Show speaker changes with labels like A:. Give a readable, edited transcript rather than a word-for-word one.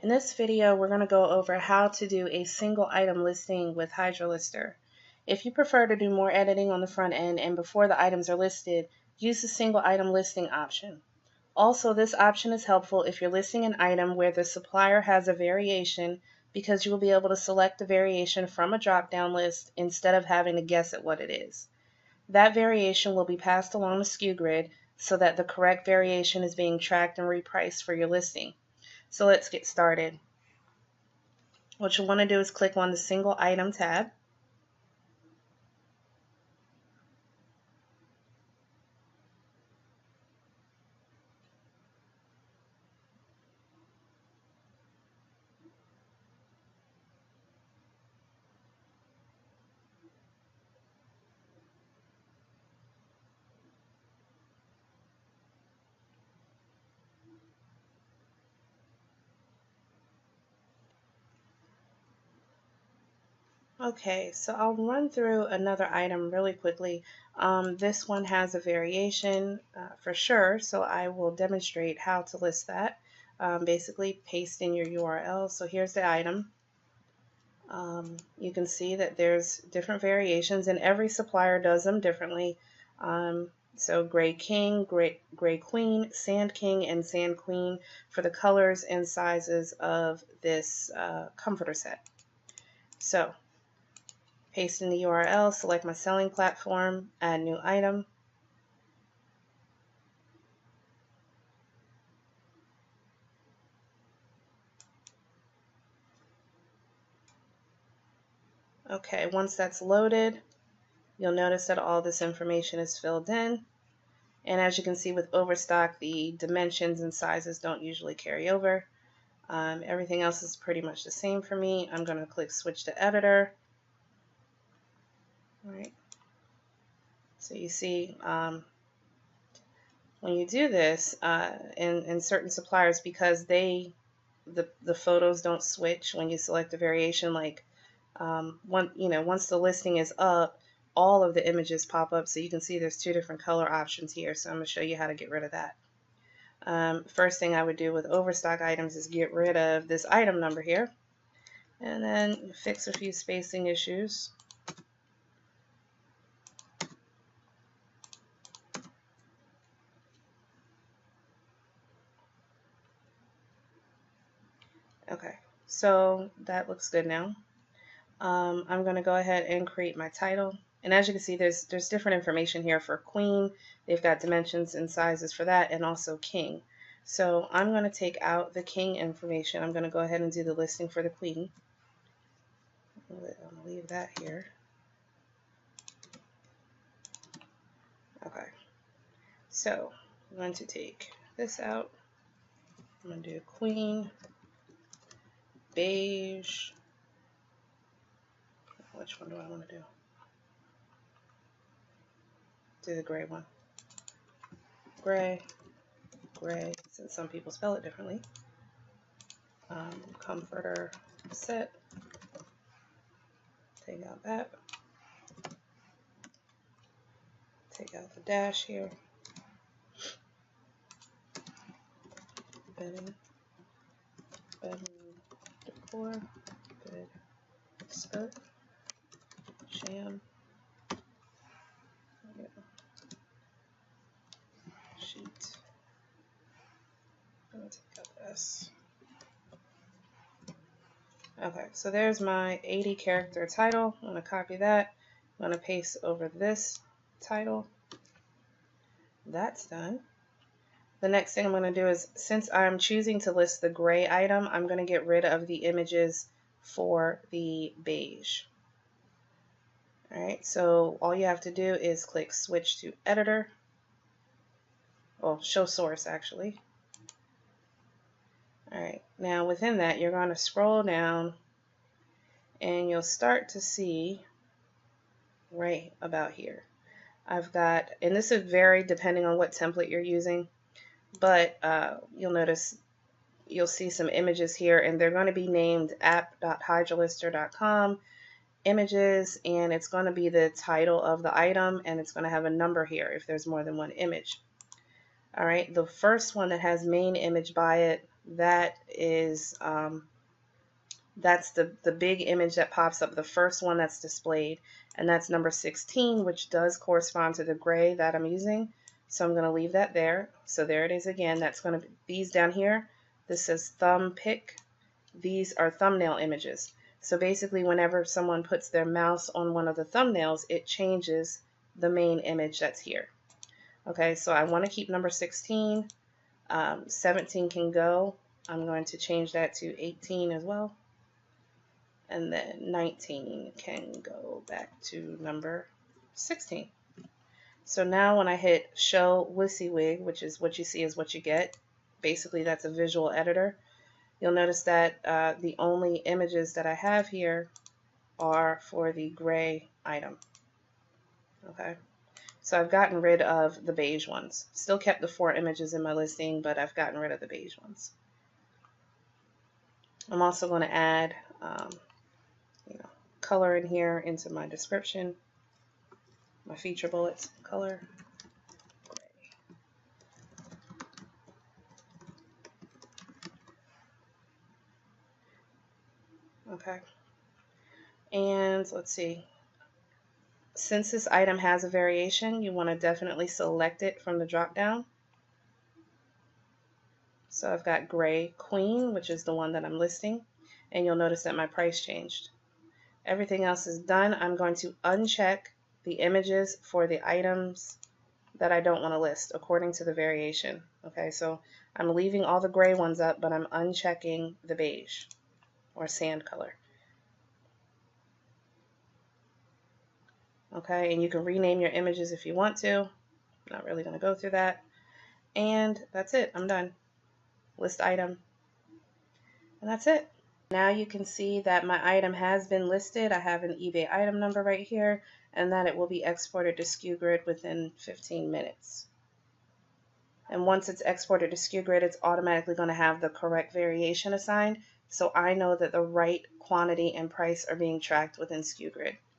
A: In this video, we're going to go over how to do a single item listing with Hydra Lister. If you prefer to do more editing on the front end and before the items are listed, use the single item listing option. Also, this option is helpful if you're listing an item where the supplier has a variation, because you will be able to select the variation from a drop-down list instead of having to guess at what it is. That variation will be passed along the SKU grid so that the correct variation is being tracked and repriced for your listing. So let's get started. What you'll want to do is click on the single item tab. Okay, so I'll run through another item really quickly. This one has a variation for sure, so I will demonstrate how to list that. Basically, paste in your URL. So here's the item. You can see that there's different variations, and every supplier does them differently. So Gray King, Gray Queen, Sand King, and Sand Queen for the colors and sizes of this comforter set. So paste in the URL, select my selling platform, add new item. Okay, once that's loaded, you'll notice that all this information is filled in. And as you can see with Overstock, the dimensions and sizes don't usually carry over. Everything else is pretty much the same for me. I'm going to click Switch to Editor. All right. So you see, when you do this, in certain suppliers, because the photos don't switch when you select a variation, like once the listing is up, all of the images pop up. So you can see there's two different color options here. So I'm going to show you how to get rid of that. First thing I would do with Overstock items is get rid of this item number here, and then fix a few spacing issues. Okay, so that looks good now. I'm going to go ahead and create my title. And as you can see, there's different information here for Queen. They've got dimensions and sizes for that, and also King. So I'm going to take out the King information. I'm going to go ahead and do the listing for the Queen. I'm going to leave that here. Okay. So I'm going to take this out. I'm going to do Queen, beige. Which one do I want to do? Do the gray one. Gray, gray, since some people spell it differently. Comforter set. Take out that. Take out the dash here. Bedding decor. Good skirt. Sham. Sheet. I'm going to take out this. Okay, so there's my 80 character title. I'm going to copy that. I'm going to paste over this title. That's done. The next thing I'm going to do is, since I'm choosing to list the gray item, I'm going to get rid of the images for the beige. Alright, so all you have to do is click Switch to Editor. Well, Show Source, actually. Alright, now within that, you're going to scroll down and you'll start to see right about here. I've got, and this is varied depending on what template you're using, but you'll notice you'll see some images here, and they're going to be named app.hydralister.com images, and it's going to be the title of the item, and it's going to have a number here if there's more than one image. All right, the first one that has main image by it, that is that's the big image that pops up, the first one that's displayed, and that's number 16, which does correspond to the gray that I'm using. So I'm going to leave that there. So there it is again. That's going to be these down here. This says thumb pick. These are thumbnail images. So basically, whenever someone puts their mouse on one of the thumbnails, it changes the main image that's here. Okay, so I want to keep number 16. 17 can go. I'm going to change that to 18 as well. And then 19 can go back to number 16. So now when I hit show WYSIWYG, which is what you see is what you get, basically that's a visual editor, you'll notice that the only images that I have here are for the gray item. Okay, so I've gotten rid of the beige ones. Still kept the 4 images in my listing, but I've gotten rid of the beige ones. I'm also going to add color in here into my description, my feature bullets, color gray. Okay, and let's see, since this item has a variation, you want to definitely select it from the drop down. So I've got gray queen, which is the one that I'm listing, and you'll notice that my price changed. Everything else is done. I'm going to uncheck the images for the items that I don't want to list according to the variation. Okay, so I'm leaving all the gray ones up, but I'm unchecking the beige or sand color. Okay, and you can rename your images if you want to. I'm not really going to go through that. And that's it. I'm done. List item. And that's it. Now you can see that my item has been listed. I have an eBay item number right here, and that it will be exported to SKUGrid within 15 minutes. And once it's exported to SKUGrid, it's automatically going to have the correct variation assigned, so I know that the right quantity and price are being tracked within SKUGrid.